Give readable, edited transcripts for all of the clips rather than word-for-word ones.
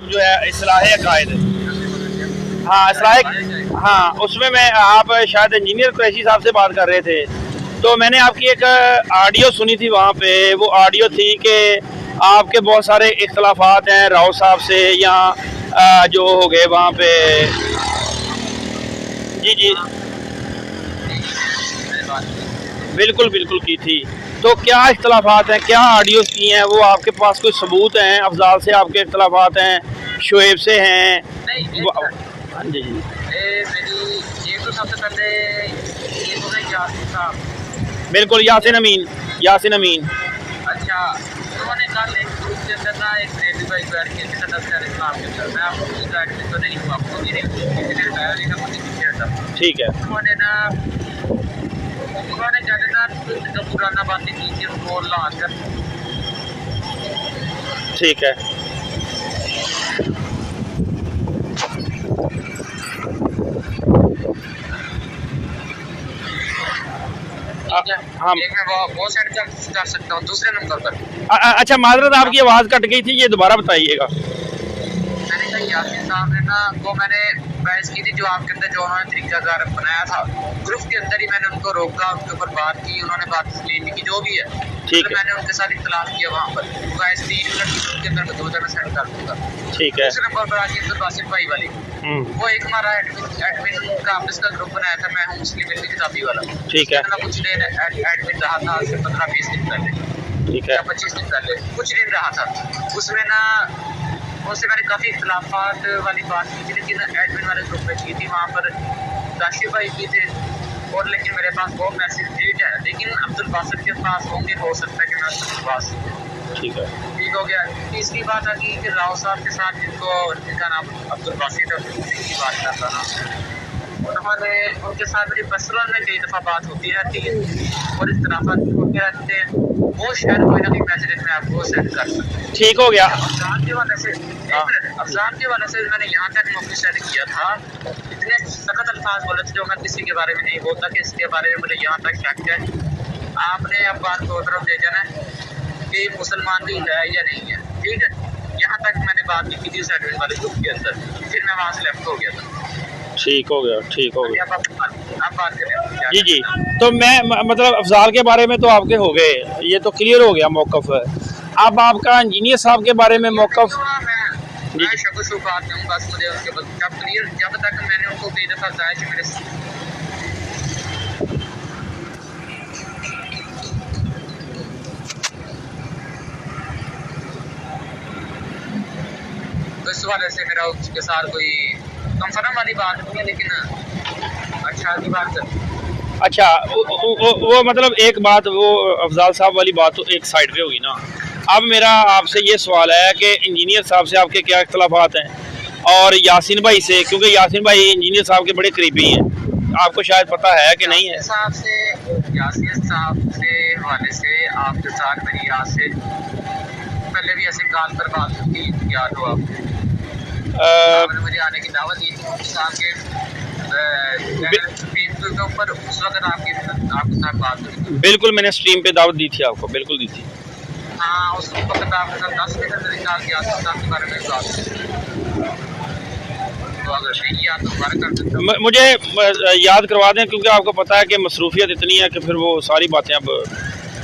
जो है इस्लाह अकायद, हाँ इस्लाह, हाँ उसमें मैं आप शायद इंजीनियर कुरैशी साहब से बात कर रहे थे, तो मैंने आपकी एक ऑडियो सुनी थी वहाँ पे। वो ऑडियो थी कि आपके बहुत सारे इख्तलाफात हैं राव साहब से या जो हो गए वहाँ पे। जी जी बिल्कुल बिल्कुल की थी। तो क्या इख्तलाफात हैं, क्या ऑडियोज की हैं, वो आपके पास कोई सबूत हैं? अफजाल से आपके इख्तलाफात हैं, शुएब से हैं? हाँ जी जी मेरी ये तो सबसे पहले ये तो है यासिन साहब, बिल्कुल यासिन अमीन, यासिन अमीन। अच्छा उन्होंने कल एक ग्रुप के अंदर ना एक रेडी भाई बैठ के इस्लाम के अंदर, मैं आपको कुछ गाइड तो नहीं हूँ, आपको मेरे बताया नहीं था, मुझे किसी था। ठीक है। उन्होंने कहते ना जो पुराना बातें की थी उनको ला कर। ठीक है। हाँ मैं वो सेंड कर सकता हूँ दूसरे नंबर पर। अच्छा माजरत आपकी आवाज़ कट गई थी, ये दोबारा बताइएगा। मैंने कहा यासिन साहब ने ना वो मैंने बहस की थी जो आपके अंदर जो उन्होंने तरीकाकार बनाया था ग्रुप के अंदर ही, मैंने उनको रोका, उनके ऊपर बात की, उन्होंने बात इसलिए की जो भी है, ठीक तो मैंने उनके साथ इख्तलाफ किया वहाँ पर। बहस 3 मिनट ग्रुप के अंदर मौजूद है, मैं सेंड कर दूँगा। ठीक है। दूसरे नंबर पर आके अब्दुल बासित भाई वाली, वो एक हमारा एडमिन का आपस का ग्रुप बनाया था, मैं हूँ मुस्लिम इल्मी किताबी वाला। ठीक है। कुछ दिन एडमिन रहा था, आज से 15-20 दिन पहले, ठीक है, 25 दिन पहले कुछ दिन रहा था। उसमें ना उससे मैंने काफ़ी इख्तलाफात वाली बात की थी, लेकिन एडमिन वाले ग्रुप में की थी, वहाँ पर राशि भाई की थे, और लेकिन मेरे पास वो मैसेज डेट है, लेकिन अब्दुल बासित के पास होंगे, हो सकता है कि मैं अब्दुल पास। ठीक है, ठीक हो गया। तीसरी बात आ गई कि राव साहब के साथ जिनका नाम अब्दुल बासित है, उनकी बात करता ना, उन्होंने उनके साथ मेरी पर्सनल में कई दफ़ा बात होती रहती है और इख्तलाफात होते रहते हैं, वो शायद कोई ना कोई मैसेज मैं आपको सेंड कर सकता हूँ। ठीक हो गया। अफजान के वाले से अफजान के वाले से मैंने यहाँ तक नौकरी सेंड किया था, इतने सख्त अल्फाज बोले थे जो मैं किसी के बारे में नहीं बोलता कि इसके बारे में मुझे यहाँ तक शक है। आपने अब बात को तरफ ले जाना है कि मुसलमान भी है या नहीं है, ठीक है। यहाँ तक मैंने बात की थी उस एडमिन वाले ग्रुप के अंदर, फिर मैं वहाँ से लेफ्ट हो गया था। ठीक हो गया, ठीक हो गया। आप बात करें। जी जी, तो मैं मतलब अफजाल के बारे में तो आपके हो गए, ये तो क्लियर हो गया मौक़िफ़। अब आपका इंजीनियर साहब के बारे में मौक़िफ़। मैं शक-व-शुबहात में हूँ, बस मुझे उनके जब तक मैंने उनको कई दफ़ा बताया कि मेरे तो इस वाले से मेरा उसके साथ कोई कंफर्म वाली बात नहीं है, लेकिन अच्छा की बात है। अच्छा वो मतलब एक बात, वो अफजाल साहब वाली बात तो एक साइड पे होगी ना। अब मेरा आपसे ये सवाल है कि इंजीनियर साहब से आपके क्या इख्तलाफात हैं, और यासिन भाई से, क्योंकि यासिन भाई इंजीनियर साहब के बड़े करीबी हैं, आपको शायद पता है कि नहीं है? यासिन साहब से हवाले से आपके साथ मेरी यहाँ से पहले भी ऐसे कॉल पर बात होती, याद हो आपको? आपने मुझे आने की दावत दी थी साहब के ऊपर, उस वक्त आपके साथ बात हुई। बिल्कुल, मैंने स्ट्रीम पे दावत दी थी आपको, बिल्कुल दी थी। हाँ, उस वक्त आपके साथ 10 मिनट मेरे ख्याल के यासिन साहब के बारे में बात हुई, तो अगर नहीं याद तो दोबारा कर सकते हो। मुझे याद करवा दें, क्योंकि आपको पता है कि मसरूफियत इतनी है कि फिर वो सारी बातें अब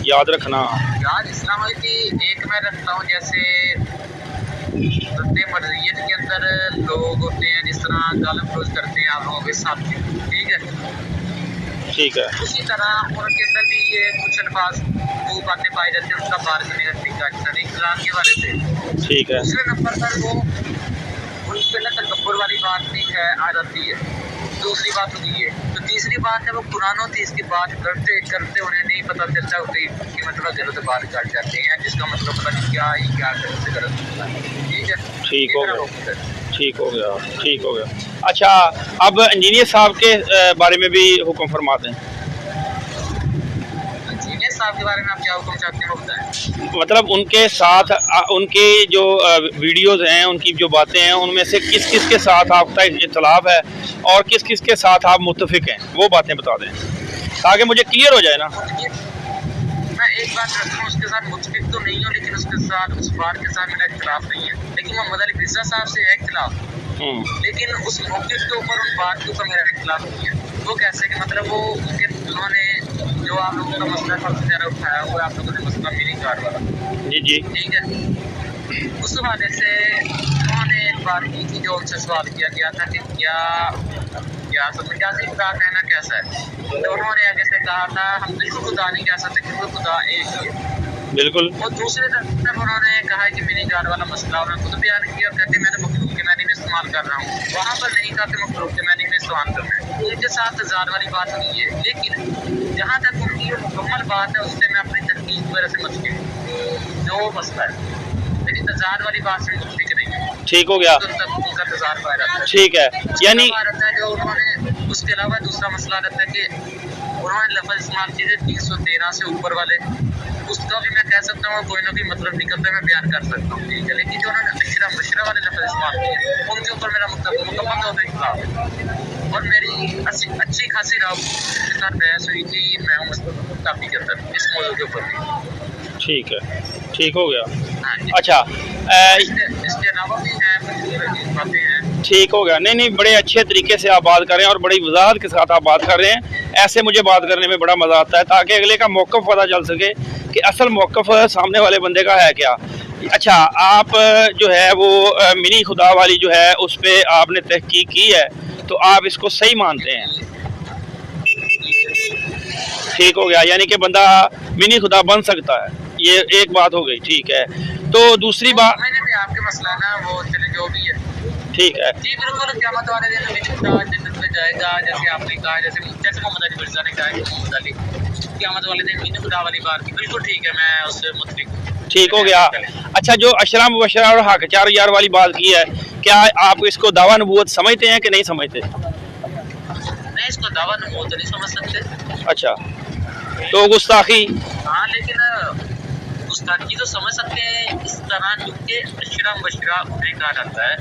याद रखना। याद इस्लाम की एक मैं रखता हूँ, जैसे मर्जियत के अंदर लोग होते हैं जिस तरह गालम रोज करते हैं आप लोगों के साथ, ठीक है, ठीक है। उसी तरह उनके अंदर भी ये कुछ अल्फाज वो बातें पाई जाती हैं, उनका बात करने का तरीका अच्छा नहीं इस्लाम के बारे से। ठीक है। दूसरे नंबर पर वो उनके अंदर तकब्बुर वाली बात भी है, आ जाती है। दूसरी बात होगी ये, तो तीसरी बात है वो कुरान होती है, इसकी बात करते करते उन्हें नहीं पता चलता कि मतलब गलत बात कर जाते हैं, जिसका मतलब पता नहीं क्या ही क्या गलत से गलत होता है, ठीक है। ठीक हो गया, ठीक हो गया, ठीक हो गया। अच्छा, अब इंजीनियर साहब के बारे में भी हुक्म फरमाते हैं। इंजीनियर साहब के बारे में आप क्या हुक्म चाहते हैं वो बताएं? मतलब उनके साथ उनके जो वीडियोस हैं, उनकी जो बातें हैं, उनमें से किस किस के साथ आपका इख्तलाफ है और किस किस के साथ आप मुत्तफिक हैं, वो बातें बता दें ताकि मुझे क्लियर हो जाए ना। मैं एक बात रखता हूँ, उसके साथ मुत्तफिक तो नहीं हूँ, लेकिन उसके साथ उस बात के साथ मेरा इख्तलाफ नहीं है, एक मोहम्मद अली मिर्जा साहब से है इख्तिलाफ, लेकिन उस मौके के ऊपर उन बात के ऊपर मेरा इख्तिलाफ नहीं है। वो कैसे कि मतलब वो उन्होंने जो आप लोगों का मसला सबसे ज़्यादा उठाया वो आप लोगों ने मसला मिनी कार्ड वाला, जी जी, ठीक है। उस हवाले से उन्होंने एक बात की थी, जो उनसे सवाल किया गया था कि क्या मजाजी खुदा कहना कैसा है, तो उन्होंने आगे से कहा था हम बिल्कुल खुदा नहीं कह सकते क्योंकि खुदा एक ही है, बिल्कुल। और दूसरी तरफ उन्होंने कहा कि मिनी गार्ड वाला मसला उन्होंने खुद बयान किया और कहते मैंने मखलूक के मैनी में इस्तेमाल कर रहा हूँ। वहाँ पर नहीं कहा कि मखलूक के मैनी में इस्तेमाल करना है, उनके साथ तजाद वाली बात नहीं है। लेकिन जहाँ तक उनकी जो मुकम्मल बात है उससे मैं अपनी तहकीक वगैरह से मत जो मसला है, लेकिन तजाद वाली बात से मुतफिक नहीं है। ठीक हो गया, उनका तजाद पाया रहता है, ठीक है। यानी जो उन्होंने उसके अलावा दूसरा मसला रहता है कि उन्होंने लफ्ज़ इस्तेमाल किए थे 313 से ऊपर वाले, उसका भी मैं कह सकता हूँ कोई ना कोई मतलब निकलता है, मैं बयान कर सकता हूँ, ठीक है। लेकिन जो उन्होंने अशरा मशरा वाले लफ्ज़ इस्तेमाल किए उनके ऊपर मेरा मुकम्मल तौर पर इख्तिलाफ है, और मेरी अच्छी खासी राव के साथ बहस हुई थी मैं काफ़ी के अंदर इस मौजूद के ऊपर भी। ठीक है, ठीक हो गया। हाँ जी। अच्छा, इसके अलावा भी हैं बातें हैं। ठीक हो गया। नहीं नहीं, बड़े अच्छे तरीके से आप बात कर रहे हैं और बड़ी वजाहत के साथ आप बात कर रहे हैं। ऐसे मुझे बात करने में बड़ा मज़ा आता है ताकि अगले का मौक़िफ़ पता चल सके कि असल मौक़िफ़ सामने वाले बंदे का है क्या। अच्छा, आप जो है वो मिनी खुदा वाली जो है उस पर आपने तहकीक की है, तो आप इसको सही मानते हैं? ठीक हो गया, यानी कि बंदा मिनी खुदा बन सकता है, ये एक बात हो गई। ठीक है, तो दूसरी बात मैंने भी आपके मसला ना वो चले जो भी है, ठीक है जी बिल्कुल, क़यामत वाले दिन मिनी खुदा जन्नत में जाएगा, जैसे आपने कहा, जैसे मोहम्मद अली मिर्जा ने कहा कि मोहम्मद अली क़यामत वाले दिन मिनी खुदा वाली बात की, बिल्कुल ठीक है, मैं उससे मुतफिक हूँ। ठीक हो गया। अच्छा, जो अशरा मुबशरा और हक 4 यार वाली बात की है, क्या आप इसको दावा नबूवत समझते हैं कि नहीं समझते? मैं इसको दावा नबूवत नहीं समझ सकते। अच्छा, तो गुस्ताखी? हाँ, लेकिन गुस्ताखी तो समझ सकते हैं इस तरह, क्योंकि अशरा मुबशरा उन्हें कहा जाता है।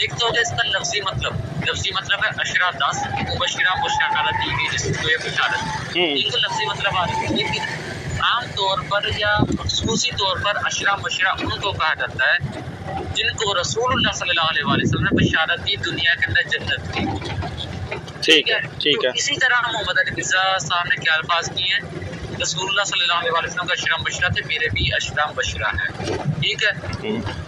एक तो होगा इसका लफ्जी मतलब है अशरा 10, मुबशरा बुशरा दी गई जिसको ये बुशारत, एक तो लफ्जी मतलब आ रही है। लेकिन आम तौर पर या खसूसी तौर पर अशरा मुबशरा उनको कहा जाता है जिनको रसूलुल्लाह सल्लल्लाहु अलैहि वसल्लम ने बशारत दी दुनिया के अंदर जन्नत की। ठीक है, ठीक है। तो इसी तरह मोहम्मद अली मिर्जा साहब ने क्या अल्फाज किए हैं, रसूलुल्लाह सल्लल्लाहु अलैहि वसल्लम का अशरा मुबशरा थे, मेरे भी अशरा मुबशरा है, ठीक है।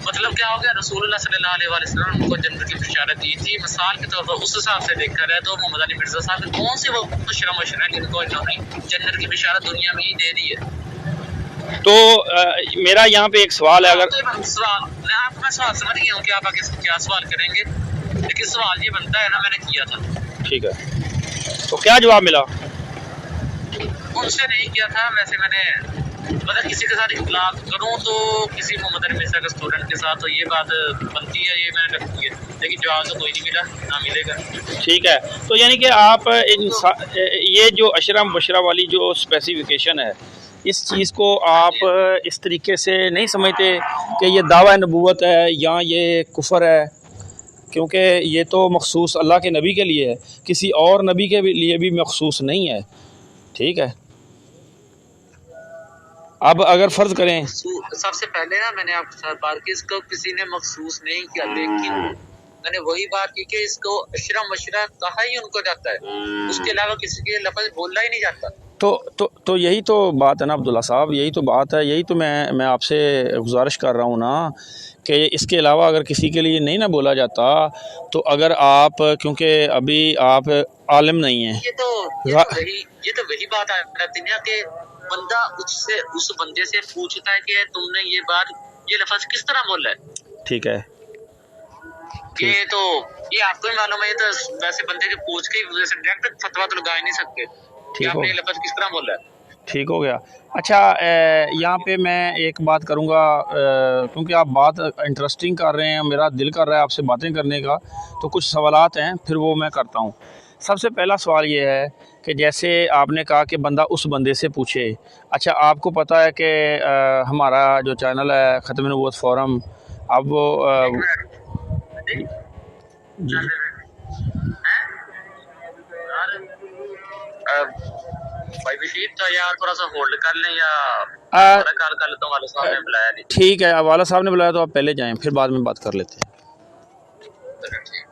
मतलब क्या हो गया, रसूलुल्लाह सल्लल्लाहु अलैहि वसल्लम उनको जन्नत की बशारत दी थी। मिसाल के तौर पर उस हिसाब से देखा जाए तो मोहम्मद अली मिर्जा साहब ने कौन से वो अशरा मुबशरा है जिनको इन्होंने जन्नत की बशारत दुनिया में ही दे दी है। तो मेरा यहाँ पे एक सवाल है, अगर मैं सवाल समझ गया हूँ कि आप आगे क्या सवाल करेंगे, लेकिन सवाल ये बनता है ना, मैंने किया था। ठीक है, तो क्या जवाब मिला? उनसे नहीं किया था, वैसे मैंने मतलब किसी के साथ इख्तिलाफ करूँ तो किसी मोहम्मद अली मिर्जा के स्टूडेंट के साथ, तो ये बात बनती है, ये मैंने रखी है, लेकिन जवाब तो कोई नहीं मिला, ना मिलेगा। ठीक है, तो यानी कि आप ये जो अशरा मुबशरा वाली जो स्पेसिफिकेशन है, इस चीज़ को आप इस तरीके से नहीं समझते कि ये दावा नबूवत है या ये कुफर है, क्योंकि ये तो मखसूस अल्लाह के नबी के लिए है, किसी और नबी के लिए भी मखसूस नहीं है। ठीक है, अब अगर फ़र्ज़ करें, सबसे पहले ना मैंने आपके साथ बात की, इसको किसी ने मखसूस नहीं किया, लेकिन मैंने वही बात की कि इसको अशरा मशरा कहा ही उनको जाता है, उसके अलावा किसी के लफ्ज़ बोलना ही नहीं जाता। तो यही तो बात है ना अब्दुल्ला साहब, यही तो बात है, यही तो मैं आपसे गुजारिश कर रहा हूँ ना कि इसके अलावा अगर किसी के लिए नहीं ना बोला जाता, तो अगर आप, क्योंकि अभी आप आलिम नहीं हैं, ये तो वही बात आ जाती है कि बंदा उससे उस बंदे से पूछता है कि तुमने ये लफ्ज़ किस तरह बोला है। ठीक है, ये तो ये आपको ही मालूम है, ये तो वैसे बंदे के पूछ के वजह से डायरेक्ट फतवा तो लगा ही नहीं सकते कि आपने ये लफ्ज़ किस तरह बोला है। ठीक हो गया। अच्छा, यहाँ पे मैं एक बात करूँगा, क्योंकि आप बात इंटरेस्टिंग कर रहे हैं, मेरा दिल कर रहा है आपसे बातें करने का, तो कुछ सवालात हैं, फिर वो मैं करता हूँ। सबसे पहला सवाल ये है कि जैसे आपने कहा कि बंदा उस बंदे से पूछे। अच्छा, आपको पता है कि हमारा जो चैनल है ख़त्म नबूवत फोरम, अब वो भाई विशीत तो यार थोड़ा सा होल्ड कर लें या आ, कॉल कर लेता हूँ, वाले साहब ने बुलाया नहीं। ठीक है, वाला साहब ने बुलाया तो आप पहले जाएं, फिर बाद में बात कर लेते हैं। चलो ठीक।